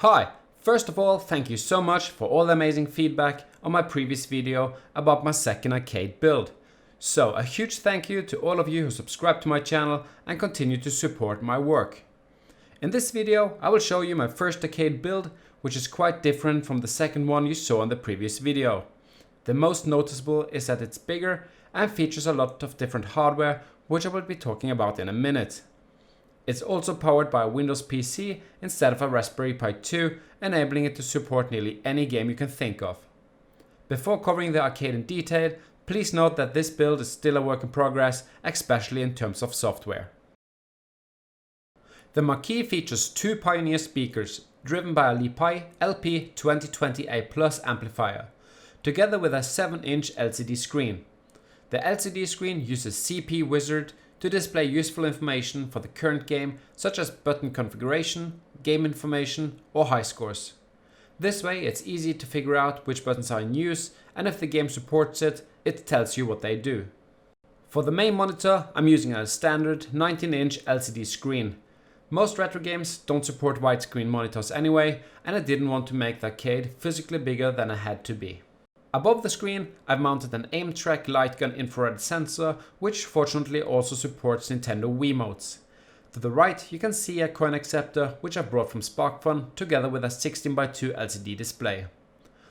Hi! First of all, thank you so much for all the amazing feedback on my previous video about my second arcade build. So a huge thank you to all of you who subscribe to my channel and continue to support my work. In this video I will show you my first arcade build, which is quite different from the second one you saw in the previous video. The most noticeable is that it's bigger and features a lot of different hardware, which I will be talking about in a minute. It's also powered by a Windows PC instead of a Raspberry Pi 2, enabling it to support nearly any game you can think of. Before covering the arcade in detail, please note that this build is still a work in progress, especially in terms of software. The Marquee features two Pioneer speakers, driven by a Li-Pi LP2020A Plus amplifier, together with a 7-inch LCD screen. The LCD screen uses CP Wizard to display useful information for the current game, such as button configuration, game information or high scores. This way it's easy to figure out which buttons are in use, and if the game supports it, it tells you what they do. For the main monitor, I'm using a standard 19-inch LCD screen. Most retro games don't support widescreen monitors anyway, and I didn't want to make the arcade physically bigger than I had to be. Above the screen, I've mounted an aim-track light gun infrared sensor, which fortunately also supports Nintendo Wiimotes. To the right, you can see a coin acceptor, which I brought from SparkFun, together with a 16:2 LCD display.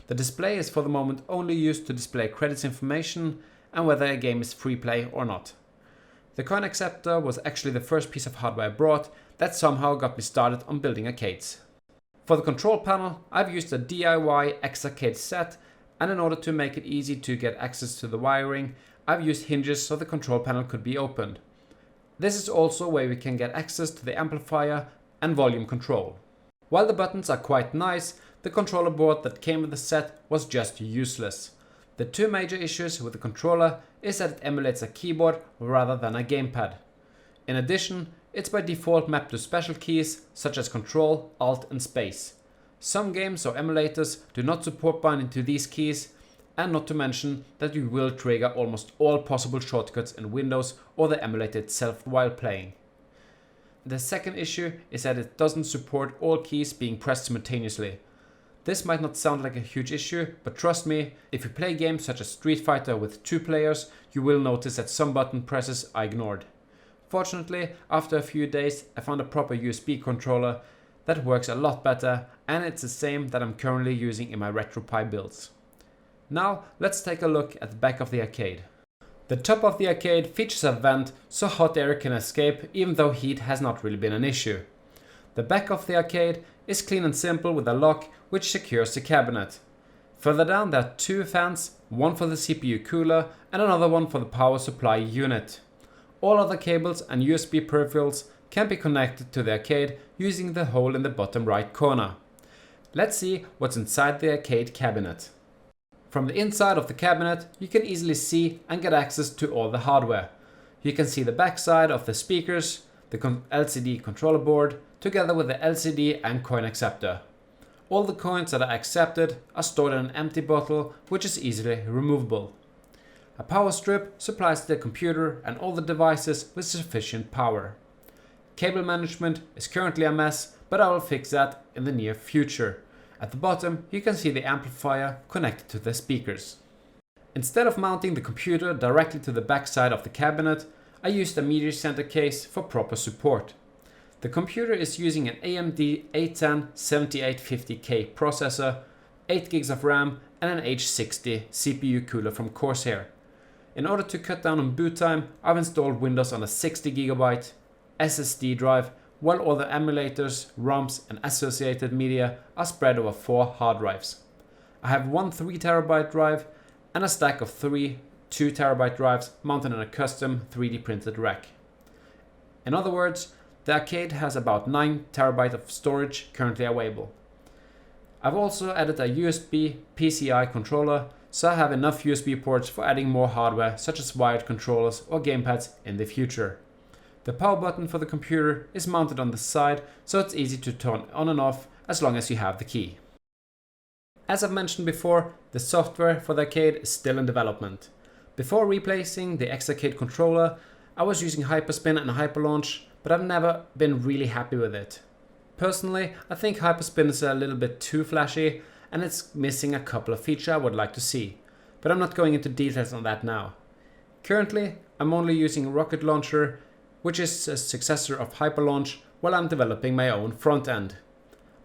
The display is for the moment only used to display credits information and whether a game is free play or not. The coin acceptor was actually the first piece of hardware I brought that somehow got me started on building arcades. For the control panel, I've used a DIY X-Arcade set, and in order to make it easy to get access to the wiring, I've used hinges so the control panel could be opened. This is also where we can get access to the amplifier and volume control. While the buttons are quite nice, the controller board that came with the set was just useless. The two major issues with the controller is that it emulates a keyboard rather than a gamepad. In addition, it's by default mapped to special keys such as Control, Alt and Space. Some games or emulators do not support binding to these keys, and not to mention that you will trigger almost all possible shortcuts in Windows or the emulator itself while playing. The second issue is that it doesn't support all keys being pressed simultaneously. This might not sound like a huge issue, but trust me, if you play games such as Street Fighter with 2 players, you will notice that some button presses are ignored. Fortunately, after a few days I found a proper USB controller that works a lot better, and it's the same that I'm currently using in my RetroPie builds. Now let's take a look at the back of the arcade. The top of the arcade features a vent so hot air can escape, even though heat has not really been an issue. The back of the arcade is clean and simple with a lock which secures the cabinet. Further down there are 2 fans, one for the CPU cooler and another one for the power supply unit. All other cables and USB peripherals can be connected to the arcade using the hole in the bottom right corner. Let's see what's inside the arcade cabinet. From the inside of the cabinet you can easily see and get access to all the hardware. You can see the backside of the speakers, the LCD controller board, together with the LCD and coin acceptor. All the coins that are accepted are stored in an empty bottle, which is easily removable. A power strip supplies the computer and all the devices with sufficient power. Cable management is currently a mess, but I will fix that in the near future. At the bottom you can see the amplifier connected to the speakers. Instead of mounting the computer directly to the back side of the cabinet, I used a media center case for proper support. The computer is using an AMD A10 7850K processor, 8 GB of RAM and an H60 CPU cooler from Corsair. In order to cut down on boot time, I've installed Windows on a 60 GB SSD drive, while all the emulators, ROMs and associated media are spread over 4 hard drives. I have one 3 TB drive and a stack of 3 2 TB drives mounted on a custom 3D printed rack. In other words, the arcade has about 9 TB of storage currently available. I've also added a USB PCI controller, so I have enough USB ports for adding more hardware such as wired controllers or gamepads in the future. The power button for the computer is mounted on the side, so it's easy to turn on and off as long as you have the key. As I've mentioned before, the software for the arcade is still in development. Before replacing the X-Arcade controller, I was using Hyperspin and Hyperlaunch, but I've never been really happy with it. Personally, I think Hyperspin is a little bit too flashy and it's missing a couple of features I would like to see, but I'm not going into details on that now. Currently, I'm only using Rocket Launcher, which is a successor of Hyperlaunch, while I'm developing my own front end.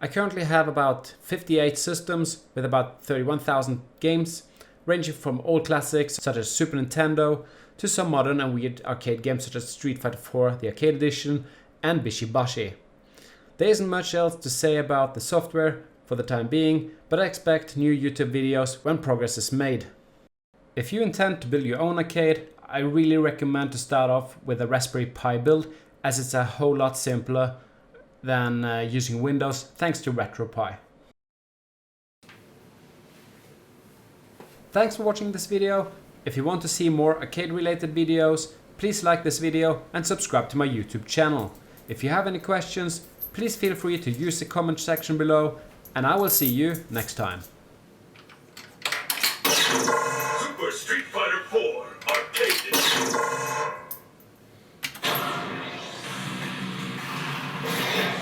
I currently have about 58 systems with about 31,000 games, ranging from old classics such as Super Nintendo to some modern and weird arcade games such as Street Fighter 4, the arcade edition, and Bishi Bashi. There isn't much else to say about the software for the time being, but I expect new YouTube videos when progress is made. If you intend to build your own arcade, I really recommend to start off with a Raspberry Pi build, as it's a whole lot simpler than using Windows thanks to RetroPie. Thanks for watching this video. If you want to see more arcade related videos, please like this video and subscribe to my YouTube channel. If you have any questions, please feel free to use the comment section below, and I will see you next time. Super Street Fighter 4 Arcade Edition.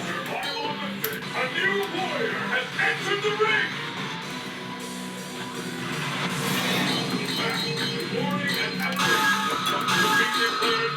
Survival of the fit. A new warrior has entered the ring. Back with warning and action. The declared